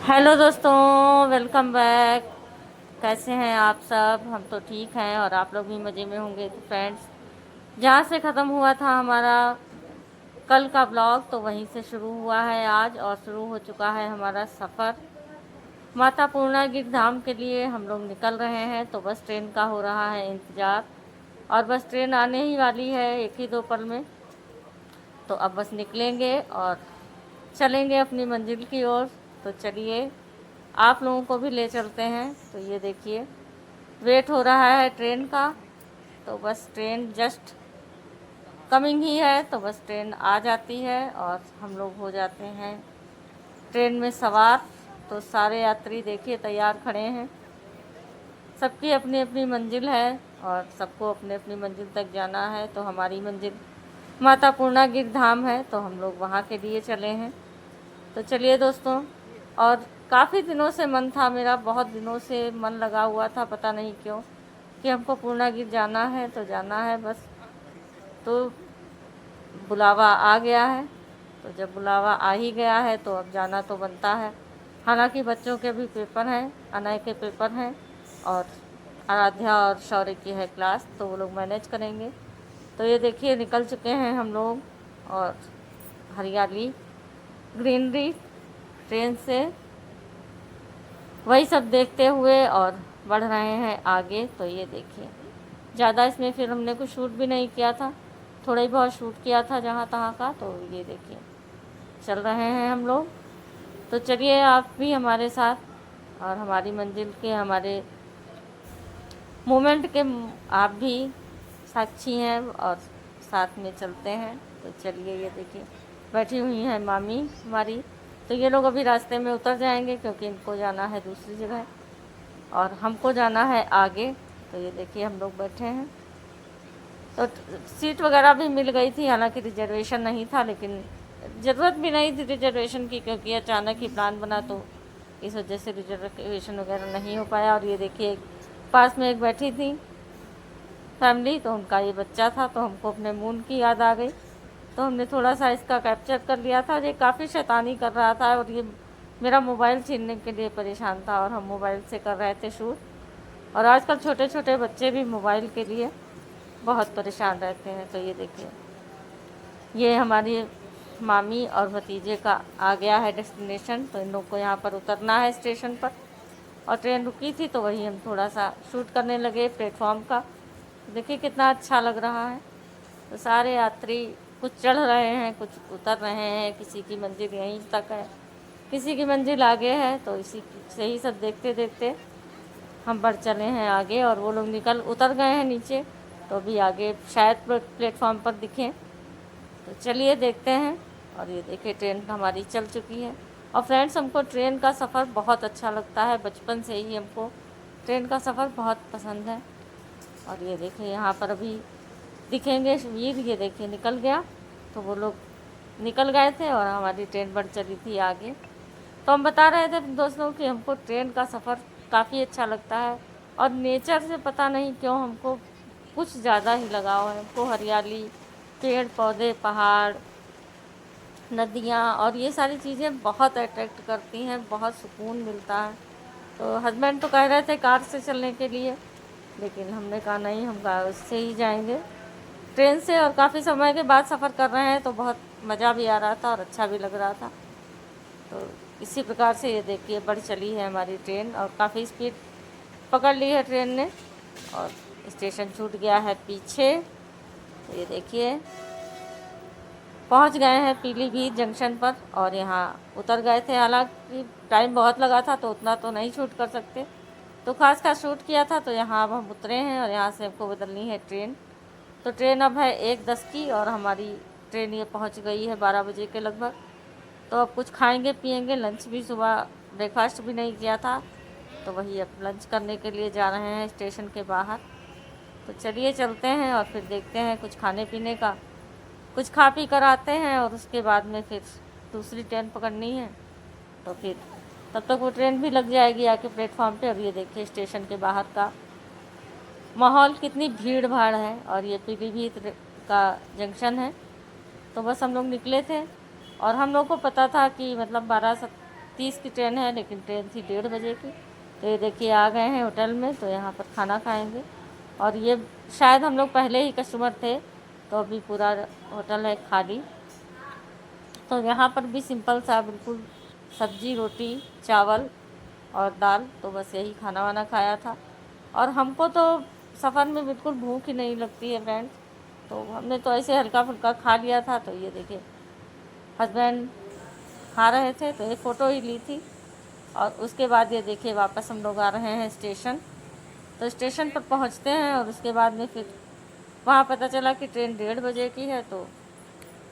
Hello दोस्तों, welcome back. कैसे हैं आप सब? हम तो ठीक हैं और आप लोग भी मज़े में होंगे। तो फ्रेंड्स, जहाँ से ख़त्म हुआ था हमारा कल का ब्लॉग, तो वहीं से शुरू हुआ है आज, और शुरू हो चुका है हमारा सफ़र। माता पूर्णागिरि धाम के लिए हम लोग निकल रहे हैं। तो बस ट्रेन का हो रहा है इंतज़ार, और बस ट्रेन आने ही वाली है एक ही दो पल में। तो अब बस निकलेंगे और चलेंगे अपनी मंजिल की ओर। तो चलिए, आप लोगों को भी ले चलते हैं। तो ये देखिए, वेट हो रहा है ट्रेन का। तो bus train just coming he है, तो बस ट्रेन आ जाती है और हम लोग हो जाते हैं ट्रेन में सवार। तो सारे यात्री देखिए तैयार खड़े हैं। सबकी अपनी अपनी मंजिल है और सबको अपने अपनी मंजिल तक जाना है। तो हमारी मंजिल माता पूर्णागिरि धाम है, तो हम लोग वहाँ के लिए चले हैं। तो चलिए दोस्तों, और काफ़ी दिनों से मन था मेरा, बहुत दिनों से मन लगा हुआ था, पता नहीं क्यों, कि हमको पूर्णागिरि जाना है। तो जाना है बस, तो बुलावा आ गया है। तो जब बुलावा आ ही गया है तो अब जाना तो बनता है। हालांकि बच्चों के भी पेपर हैं, अनय के पेपर हैं, और आराध्या और शौर्य की है क्लास, तो वो लोग मैनेज करेंगे। तो ये देखिए, निकल चुके हैं हम लोग, और हरियाली, ग्रीनरी ट्रेन से वही सब देखते हुए और बढ़ रहे हैं आगे। तो ये देखिए, ज़्यादा इसमें फिर हमने कुछ शूट भी नहीं किया था, थोड़ा ही बहुत शूट किया था जहाँ तहाँ का। तो ये देखिए, चल रहे हैं हम लोग। तो चलिए आप भी हमारे साथ, और हमारी मंजिल के, हमारे मोमेंट के आप भी साक्षी हैं, और साथ में चलते हैं। तो चलिए, ये देखिए बैठी हुई हैं मामी हमारी। तो ये लोग अभी रास्ते में उतर जाएंगे, क्योंकि इनको जाना है दूसरी जगह और हमको जाना है आगे। तो ये देखिए, हम लोग बैठे हैं। तो सीट वगैरह भी मिल गई थी, हालांकि रिजर्वेशन नहीं था, लेकिन ज़रूरत भी नहीं थी रिजर्वेशन की, क्योंकि अचानक ही प्लान बना, तो इस वजह से रिजर्वेशन वगैरह नहीं हो पाया। और ये देखिए, पास में एक बैठी थी फैमिली, तो उनका ये बच्चा था, तो हमको अपने मून की याद आ गई। तो हमने थोड़ा सा इसका कैप्चर कर लिया था। ये काफ़ी शैतानी कर रहा था, और ये मेरा मोबाइल छीनने के लिए परेशान था, और हम मोबाइल से कर रहे थे शूट। और आजकल छोटे छोटे बच्चे भी मोबाइल के लिए बहुत परेशान रहते हैं। तो ये देखिए, ये हमारी मामी और भतीजे का आ गया है डेस्टिनेशन। तो इन लोग को यहाँ पर उतरना है स्टेशन पर, और ट्रेन रुकी थी तो वही हम थोड़ा सा शूट करने लगे प्लेटफॉर्म का। देखिए कितना अच्छा लग रहा है। तो सारे यात्री कुछ चढ़ रहे हैं, कुछ उतर रहे हैं, किसी की मंजिल यहीं तक है, किसी की मंजिल आगे है। तो इसी से ही सब देखते देखते हम बढ़ चले हैं आगे, और वो लोग उतर गए हैं नीचे। तो अभी आगे शायद प्लेटफॉर्म पर दिखें। तो चलिए देखते हैं। और ये देखिए, ट्रेन हमारी चल चुकी है। और फ्रेंड्स, हमको ट्रेन का सफ़र बहुत अच्छा लगता है, बचपन से ही हमको ट्रेन का सफ़र बहुत पसंद है। और ये देखिए, यहाँ पर अभी दिखेंगे वीर, ये देखिए निकल गया। तो वो लोग निकल गए थे और हमारी ट्रेन बढ़ चली थी आगे। तो हम बता रहे थे दोस्तों कि हमको ट्रेन का सफ़र काफ़ी अच्छा लगता है, और नेचर से पता नहीं क्यों हमको कुछ ज़्यादा ही लगाव है। हमको हरियाली, पेड़ पौधे, पहाड़, नदियाँ, और ये सारी चीज़ें बहुत अट्रैक्ट करती हैं, बहुत सुकून मिलता है। तो हस्बैंड तो कह रहे थे कार से चलने के लिए, लेकिन हमने कहा नहीं, हम कार से ही जाएंगे ट्रेन से। और काफ़ी समय के बाद सफ़र कर रहे हैं, तो बहुत मज़ा भी आ रहा था और अच्छा भी लग रहा था। तो इसी प्रकार से ये देखिए, बढ़ चली है हमारी ट्रेन, और काफ़ी स्पीड पकड़ ली है ट्रेन ने, और स्टेशन छूट गया है पीछे। तो ये देखिए, पहुंच गए हैं पीलीभीत जंक्शन पर, और यहाँ उतर गए थे। हालांकि टाइम बहुत लगा था, तो उतना तो नहीं शूट कर सकते, तो खास खास शूट किया था। तो यहाँ अब हम उतरे हैं, और यहाँ से हमको बदलनी है ट्रेन। तो ट्रेन अब है 1:10 की, और हमारी ट्रेन ये पहुँच गई है 12 बजे के लगभग। तो अब कुछ खाएंगे पिएंगे, लंच भी, सुबह ब्रेकफास्ट भी नहीं किया था, तो वही अब लंच करने के लिए जा रहे हैं स्टेशन के बाहर। तो चलिए चलते हैं, और फिर देखते हैं कुछ खाने पीने का, कुछ खा पी कर आते हैं, और उसके बाद में फिर दूसरी ट्रेन पकड़नी है। तो फिर तब तक वो ट्रेन भी लग जाएगी आके प्लेटफॉर्म पे। अब ये देखिए, स्टेशन के बाहर का माहौल, कितनी भीड़ भाड़ है, और ये पीलीभीत का जंक्शन है। तो बस हम लोग निकले थे, और हम लोग को पता था कि मतलब 12 8:30 की ट्रेन है, लेकिन ट्रेन थी 1:30 की। तो ये देखिए आ गए हैं होटल में, तो यहाँ पर खाना खाएंगे। और ये शायद हम लोग पहले ही कस्टमर थे, तो अभी पूरा होटल है खाली। तो यहाँ पर भी सिंपल सा बिल्कुल सब्जी, रोटी, चावल और दाल, तो बस यही खाना वाना खाया था। और हमको तो सफ़र में बिल्कुल भूख ही नहीं लगती है फ्रेंड्स, तो हमने तो ऐसे हल्का फुल्का खा लिया था। तो ये देखिए हस्बैंड खा रहे थे, तो एक फ़ोटो ही ली थी। और उसके बाद ये देखिए वापस हम लोग आ रहे हैं स्टेशन। तो स्टेशन पर पहुंचते हैं और उसके बाद में फिर वहाँ पता चला कि ट्रेन 1:30 की है, तो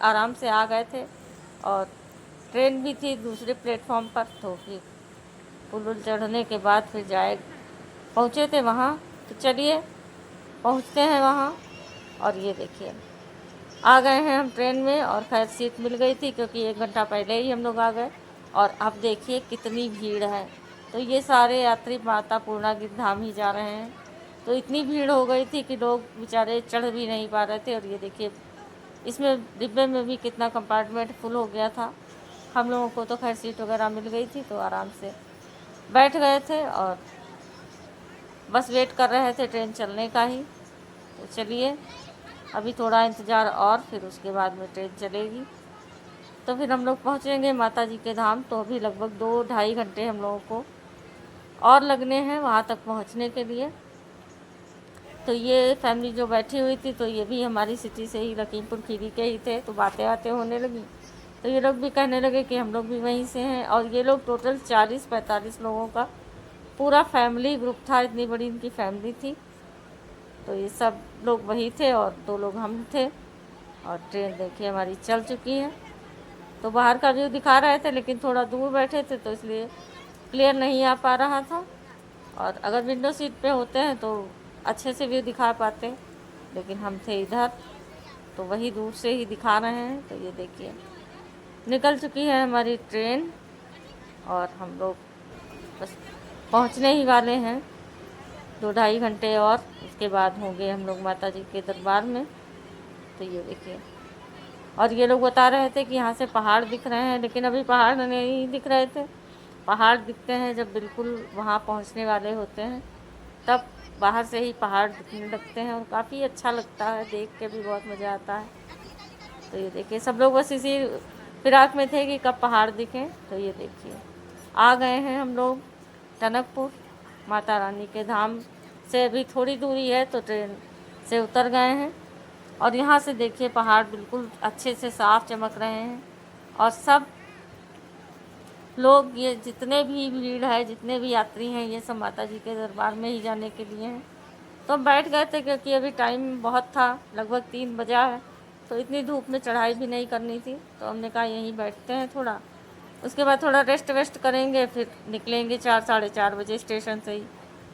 आराम से आ गए थे। और ट्रेन भी थी दूसरे प्लेटफॉर्म पर, तो फिर पुल चढ़ने के बाद फिर पहुँचे थे वहाँ। तो चलिए पहुँचते हैं वहाँ। और ये देखिए आ गए हैं हम ट्रेन में, और खैर सीट मिल गई थी क्योंकि 1 घंटा पहले ही हम लोग आ गए। और अब देखिए कितनी भीड़ है। तो ये सारे यात्री माता पूर्णागिरि धाम ही जा रहे हैं। तो इतनी भीड़ हो गई थी कि लोग बेचारे चढ़ भी नहीं पा रहे थे। और ये देखिए इसमें डिब्बे में भी कितना कंपार्टमेंट फुल हो गया था। हम लोगों को तो खैर सीट वगैरह मिल गई थी, तो आराम से बैठ गए थे और बस वेट कर रहे थे ट्रेन चलने का ही। तो चलिए अभी थोड़ा इंतज़ार और फिर उसके बाद में ट्रेन चलेगी। तो फिर हम लोग पहुँचेंगे माता जी के धाम। तो अभी लगभग 2-2.5 घंटे हम लोगों को और लगने हैं वहाँ तक पहुँचने के लिए। तो ये फैमिली जो बैठी हुई थी, तो ये भी हमारी सिटी से ही, लखीमपुर खीरी के ही थे। तो बातें बातें होने लगी, तो ये लोग भी कहने लगे कि हम लोग भी वहीं से हैं। और ये लोग टोटल 40-45 लोगों का पूरा फैमिली ग्रुप था, इतनी बड़ी इनकी फैमिली थी। तो ये सब लोग वही थे और 2 लोग हम थे। और ट्रेन देखिए हमारी चल चुकी है। तो बाहर का व्यू दिखा रहे थे, लेकिन थोड़ा दूर बैठे थे तो इसलिए क्लियर नहीं आ पा रहा था। और अगर विंडो सीट पे होते हैं तो अच्छे से व्यू दिखा पाते, लेकिन हम थे इधर, तो वही दूर से ही दिखा रहे हैं। तो ये देखिए निकल चुकी है हमारी ट्रेन और हम लोग बस पहुंचने ही वाले हैं। 2-2.5 घंटे और उसके बाद होंगे हम लोग माता जी के दरबार में। तो ये देखिए, और ये लोग बता रहे थे कि यहाँ से पहाड़ दिख रहे हैं, लेकिन अभी पहाड़ नहीं दिख रहे थे। पहाड़ दिखते हैं जब बिल्कुल वहाँ पहुँचने वाले होते हैं, तब बाहर से ही पहाड़ दिखने लगते हैं और काफ़ी अच्छा लगता है, देख के भी बहुत मज़ा आता है। तो ये देखिए सब लोग बस इसी फिराक में थे कि कब पहाड़ दिखें। तो ये देखिए आ गए हैं हम लोग टनकपुर माता रानी के धाम से। अभी थोड़ी दूरी है, तो ट्रेन से उतर गए हैं। और यहाँ से देखिए पहाड़ बिल्कुल अच्छे से साफ चमक रहे हैं। और सब लोग, ये जितने भी भीड़ है, जितने भी यात्री हैं, ये सब माता जी के दरबार में ही जाने के लिए हैं। तो हम बैठ गए थे क्योंकि अभी टाइम बहुत था, लगभग 3 बजा है। तो इतनी धूप में चढ़ाई भी नहीं करनी थी, तो हमने कहा यहीं बैठते हैं थोड़ा। उसके बाद थोड़ा रेस्ट वेस्ट करेंगे, फिर निकलेंगे 4-4:30 बजे स्टेशन से ही।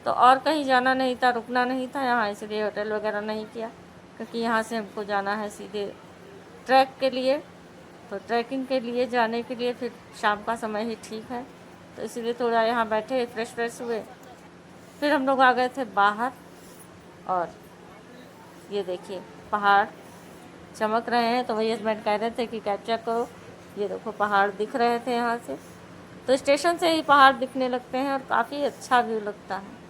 तो और कहीं जाना नहीं था, रुकना नहीं था यहाँ, इसलिए होटल वगैरह नहीं किया, क्योंकि यहाँ से हमको जाना है सीधे ट्रैक के लिए। तो ट्रैकिंग के लिए जाने के लिए फिर शाम का समय ही ठीक है, तो इसलिए थोड़ा यहाँ बैठे, फ्रेश हुए। फिर हम लोग आ गए थे बाहर। और ये देखिए पहाड़ चमक रहे हैं, तो वही हस्बैंड कह रहे थे कि कैप्चर करो। ये देखो पहाड़ दिख रहे थे यहाँ से, तो स्टेशन से ही पहाड़ दिखने लगते हैं और काफ़ी अच्छा व्यू लगता है।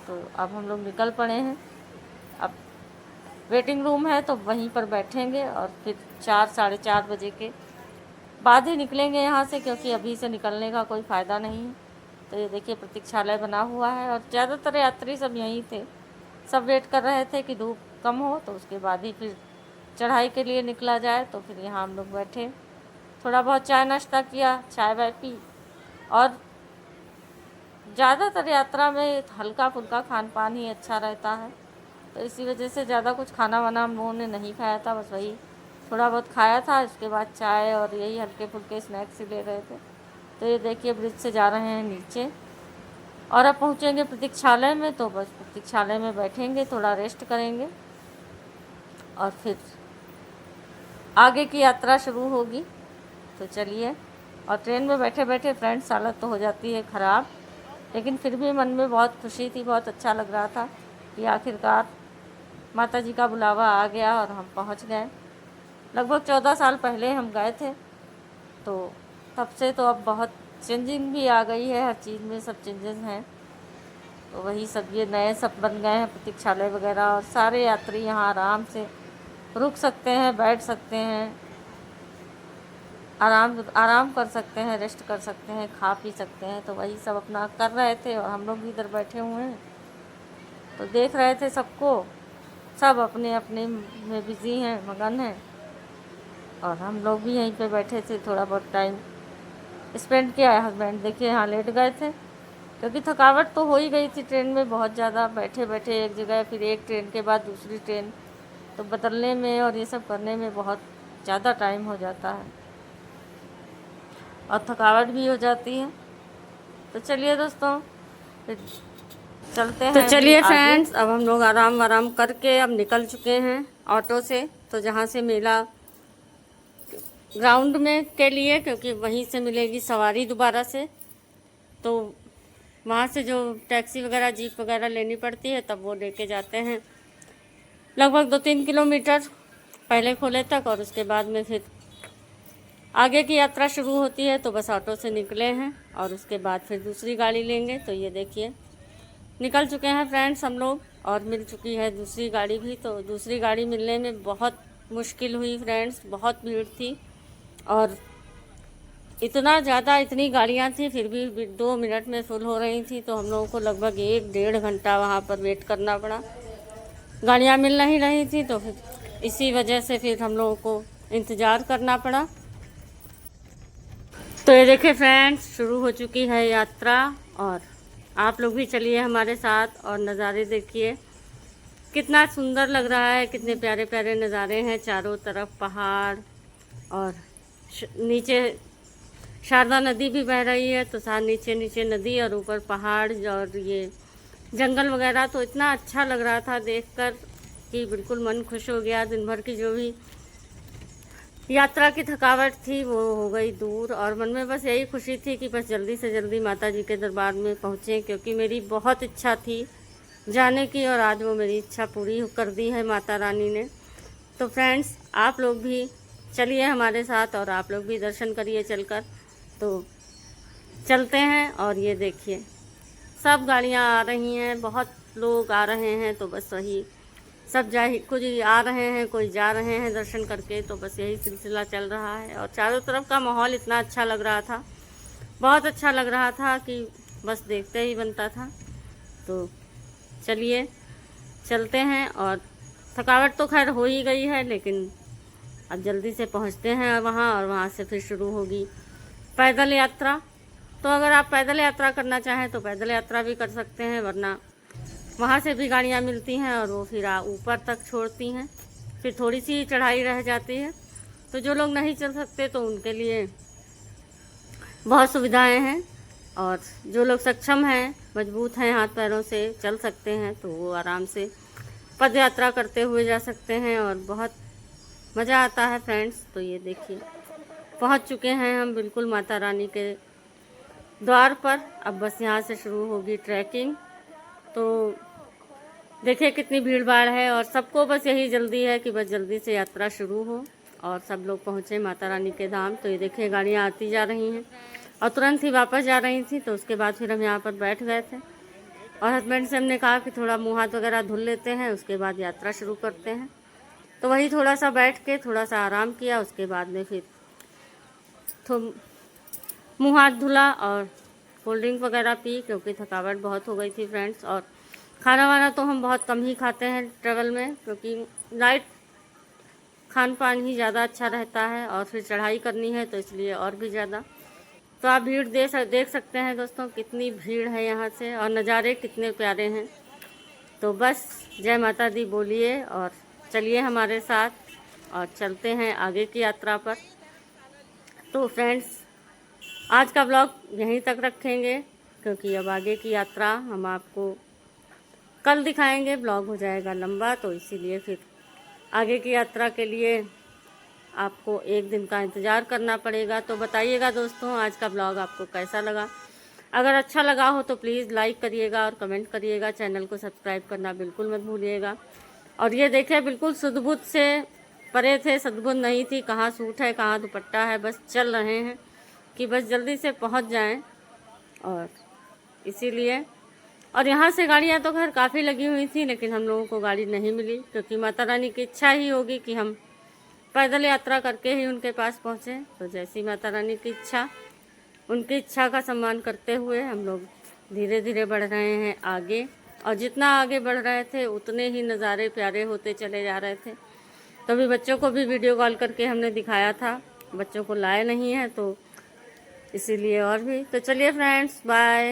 तो अब हम लोग निकल पड़े हैं। अब वेटिंग रूम है, तो वहीं पर बैठेंगे और फिर 4-4:30 बजे के बाद ही निकलेंगे यहाँ से, क्योंकि अभी से निकलने का कोई फ़ायदा नहीं है। तो ये देखिए प्रतीक्षालय बना हुआ है और ज़्यादातर यात्री सब यहीं थे, सब वेट कर रहे थे कि धूप कम हो, तो उसके बाद ही फिर चढ़ाई के लिए निकला जाए। तो फिर यहाँ हम लोग बैठे, थोड़ा बहुत चाय नाश्ता किया, चाय वाय पी। और ज़्यादातर यात्रा में हल्का फुल्का खान पान ही अच्छा रहता है, तो इसी वजह से ज़्यादा कुछ खाना वाना हम लोगों ने नहीं खाया था, बस वही थोड़ा बहुत खाया था। उसके बाद चाय और यही हल्के फुल्के स्नैक्स ही ले रहे थे। तो ये देखिए ब्रिज से जा रहे हैं नीचे और अब पहुँचेंगे प्रतीक्षालय में। तो बस प्रतीक्षालय में बैठेंगे, थोड़ा रेस्ट करेंगे और फिर आगे की यात्रा शुरू होगी। तो चलिए, और ट्रेन में बैठे बैठे फ्रेंड्स हालत तो हो जाती है ख़राब, लेकिन फिर भी मन में बहुत खुशी थी, बहुत अच्छा लग रहा था कि आखिरकार माता जी का बुलावा आ गया और हम पहुंच गए। लगभग 14 साल पहले हम गए थे, तो तब से तो अब बहुत चेंजिंग भी आ गई है, हर चीज़ में सब चेंजेस हैं। तो वही सब ये नए सब बन गए हैं प्रतीक्षालय वगैरह, और सारे यात्री यहाँ आराम से रुक सकते हैं, बैठ सकते हैं, आराम आराम कर सकते हैं, रेस्ट कर सकते हैं, खा पी सकते हैं। तो वही सब अपना कर रहे थे और हम लोग भी इधर बैठे हुए हैं, तो देख रहे थे सबको। सब अपने अपने में बिज़ी हैं, मगन हैं, और हम लोग भी यहीं पे बैठे थे, थोड़ा बहुत टाइम स्पेंड किया है। हस्बैंड देखिए यहाँ लेट गए थे, क्योंकि थकावट तो हो ही गई थी ट्रेन में बहुत ज़्यादा, बैठे बैठे एक जगह, फिर एक ट्रेन के बाद दूसरी ट्रेन, तो बदलने में और ये सब करने में बहुत ज़्यादा टाइम हो जाता है और थकावट भी हो जाती है। तो चलिए दोस्तों, फिर चलते हैं। तो चलिए फ्रेंड्स, अब हम लोग आराम आराम करके अब निकल चुके हैं ऑटो से। तो जहाँ से मेला ग्राउंड में के लिए, क्योंकि वहीं से मिलेगी सवारी दोबारा से, तो वहाँ से जो टैक्सी वगैरह जीप वगैरह लेनी पड़ती है, तब वो लेके जाते हैं लगभग 2-3 किलोमीटर पहले खोले तक, और उसके बाद में फिर आगे की यात्रा शुरू होती है। तो बस ऑटो से निकले हैं और उसके बाद फिर दूसरी गाड़ी लेंगे। तो ये देखिए निकल चुके हैं फ्रेंड्स हम लोग, और मिल चुकी है दूसरी गाड़ी भी। तो दूसरी गाड़ी मिलने में बहुत मुश्किल हुई फ्रेंड्स, बहुत भीड़ थी, और इतना ज़्यादा इतनी गाड़ियाँ थी, फिर भी 2 मिनट में फुल हो रही थी। तो हम लोगों को लगभग 1-1.5 घंटा वहाँ पर वेट करना पड़ा, गाड़ियाँ मिल नहीं रही थी। तो फिर इसी वजह से फिर हम लोगों को इंतज़ार करना पड़ा। तो ये देखिए फ्रेंड्स, शुरू हो चुकी है यात्रा, और आप लोग भी चलिए हमारे साथ और नज़ारे देखिए। कितना सुंदर लग रहा है, कितने प्यारे प्यारे नज़ारे हैं, चारों तरफ पहाड़, और नीचे शारदा नदी भी बह रही है। तो साथ नीचे नीचे नदी और ऊपर पहाड़ और ये जंगल वगैरह। तो इतना अच्छा लग रहा था देखकर कि बिल्कुल मन खुश हो गया। दिन भर की जो भी यात्रा की थकावट थी वो हो गई दूर, और मन में बस यही खुशी थी कि बस जल्दी से जल्दी माता जी के दरबार में पहुँचें, क्योंकि मेरी बहुत इच्छा थी जाने की, और आज वो मेरी इच्छा पूरी कर दी है माता रानी ने। तो फ्रेंड्स, आप लोग भी चलिए हमारे साथ, और आप लोग भी दर्शन करिए चलकर। तो चलते हैं, और ये देखिए सब गाड़ियाँ आ रही हैं, बहुत लोग आ रहे हैं। तो बस वही सब कुछ आ रहे हैं, कोई जा रहे हैं दर्शन करके। तो बस यही सिलसिला चल रहा है, और चारों तरफ का माहौल इतना अच्छा लग रहा था, बहुत अच्छा लग रहा था कि बस देखते ही बनता था। तो चलिए चलते हैं, और थकावट तो खैर हो ही गई है, लेकिन अब जल्दी से पहुंचते हैं वहाँ, और वहाँ से फिर शुरू होगी पैदल यात्रा। तो अगर आप पैदल यात्रा करना चाहें तो पैदल यात्रा भी कर सकते हैं, वरना वहाँ से भी गाड़ियाँ मिलती हैं और वो फिर ऊपर तक छोड़ती हैं। फिर थोड़ी सी चढ़ाई रह जाती है, तो जो लोग नहीं चल सकते तो उनके लिए बहुत सुविधाएं हैं, और जो लोग सक्षम हैं, मजबूत हैं, हाथ पैरों से चल सकते हैं, तो वो आराम से पद यात्रा करते हुए जा सकते हैं, और बहुत मज़ा आता है फ्रेंड्स। तो ये देखिए पहुंच चुके हैं हम बिल्कुल माता रानी के द्वार पर। अब बस यहाँ से शुरू होगी ट्रैकिंग। तो देखिए कितनी भीड़ भाड़ है, और सबको बस यही जल्दी है कि बस जल्दी से यात्रा शुरू हो और सब लोग पहुँचे माता रानी के धाम। तो ये देखिए गाड़ियाँ आती जा रही हैं, और तुरंत ही वापस जा रही थी। तो उसके बाद फिर हम यहाँ पर बैठ गए थे, और हस्बैंड से हमने कहा कि थोड़ा मुँह हाथ वगैरह धुल लेते हैं, उसके बाद यात्रा शुरू करते हैं। तो वही थोड़ा सा बैठ के थोड़ा सा आराम किया, उसके बाद में फिर तो मुँह हाथ धुला और कोल्ड ड्रिंक वगैरह पी, क्योंकि थकावट बहुत हो गई थी फ्रेंड्स। और खाना वाना तो हम बहुत कम ही खाते हैं ट्रेवल में, क्योंकि लाइट खान पान ही ज़्यादा अच्छा रहता है, और फिर चढ़ाई करनी है तो इसलिए और भी ज़्यादा। तो आप भीड़ देख सकते हैं दोस्तों, कितनी भीड़ है यहाँ से, और नज़ारे कितने प्यारे हैं। तो बस जय माता दी बोलिए, और चलिए हमारे साथ, और चलते हैं आगे की यात्रा पर। तो फ्रेंड्स, आज का ब्लॉग यहीं तक रखेंगे, क्योंकि अब आगे की यात्रा हम आपको कल दिखाएंगे, ब्लॉग हो जाएगा लंबा। तो इसीलिए फिर आगे की यात्रा के लिए आपको एक दिन का इंतज़ार करना पड़ेगा। तो बताइएगा दोस्तों आज का ब्लॉग आपको कैसा लगा। अगर अच्छा लगा हो तो प्लीज़ लाइक करिएगा और कमेंट करिएगा, चैनल को सब्सक्राइब करना बिल्कुल मत भूलिएगा। और ये देखिए बिल्कुल सुध-बुध से परे थे, सद्बुध नहीं थी, कहाँ सूट है कहाँ दुपट्टा है, बस चल रहे हैं। कि बस जल्दी से पहुंच जाएं, और इसीलिए। और यहाँ से गाड़ियाँ तो खैर काफ़ी लगी हुई थी, लेकिन हम लोगों को गाड़ी नहीं मिली, क्योंकि माता रानी की इच्छा ही होगी कि हम पैदल यात्रा करके ही उनके पास पहुँचे। तो जैसी माता रानी की इच्छा, उनकी इच्छा का सम्मान करते हुए हम लोग धीरे धीरे बढ़ रहे हैं आगे। और जितना आगे बढ़ रहे थे उतने ही नज़ारे प्यारे होते चले जा रहे थे। तो अभी बच्चों को भी वीडियो कॉल करके हमने दिखाया था, बच्चों को लाए नहीं है तो इसीलिए। और भी तो चलिए फ्रेंड्स, बाय।